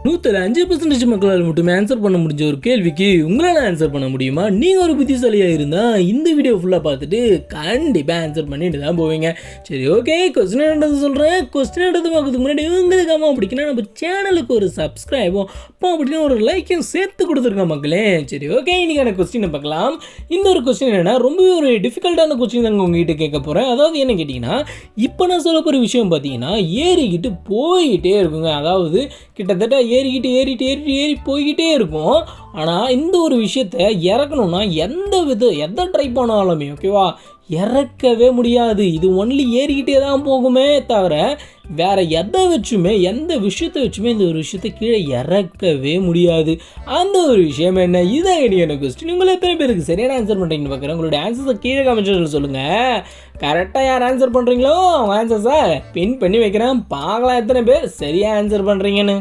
5% மக்களால் மட்டுமே ஆன்சர் பண்ண முடிஞ்ச ஒரு கேள்விக்கு உங்களால் ஆன்சர் பண்ண முடியுமா? நீங்கள் ஒரு புத்திசாலியாக இருந்தால் இந்த வீடியோ ஃபுல்லாக பார்த்துட்டு கண்டிப்பாக ஆன்சர் பண்ணிட்டு தான் போவீங்க. சரி, ஓகே, கொஸ்டின் என்னது சொல்கிறேன். கொஸ்டின் எடுத்து பார்க்கறதுக்கு முன்னாடி உங்களுக்கு அம்மா பிடிக்குன்னா நம்ம சேனலுக்கு ஒரு சப்ஸ்கிரைபும் அப்போ அப்படின்னா ஒரு லைக்கையும் சேர்த்து கொடுத்துருங்க மக்களே. சரி, ஓகே, இன்றைக்கான கொஸ்டினை பார்க்கலாம். இந்த ஒரு கொஸ்டின் என்னென்னா ரொம்பவே ஒரு டிஃபிகல்ட்டான கொஸ்டின் தாங்க உங்ககிட்ட கேட்க போகிறேன். அதாவது என்ன கேட்டிங்கன்னா, இப்போ நான் சொல்ல போகிற விஷயம் பார்த்தீங்கன்னா ஏறிக்கிட்டு போய்கிட்டே இருக்குங்க. அதாவது கிட்டத்தட்ட ஏறி போய்கிட்டே இருக்கும். ஆனால் இந்த ஒரு விஷயத்தை இறக்கணும்னா எதை ட்ரை பண்ணாலுமே ஓகேவா இறக்கவே முடியாது. இது ஒன்லி ஏறிக்கிட்டே தான் போகுமே தவிர வேற எந்த விஷயத்தை வச்சுமே இந்த ஒரு விஷயத்தை கீழே இறக்கவே முடியாது. அந்த ஒரு விஷயம் என்ன? இதான் எனக்கு கொஸ்டின். உங்களை எத்தனை பேருக்கு சரியான ஆன்சர் பண்ணுறீங்கன்னு பார்க்குறேன். உங்களுடைய ஆன்சர்ஸை கீழே கமெண்ட்ஸில் சொல்லுங்கள். கரெக்டாக யார் ஆன்சர் பண்ணுறீங்களோ அவங்க ஆன்சர்ஸை பின் பண்ணி வைக்கிறேன். பார்க்கலாம் எத்தனை பேர் சரியாக ஆன்சர் பண்ணுறீங்கன்னு.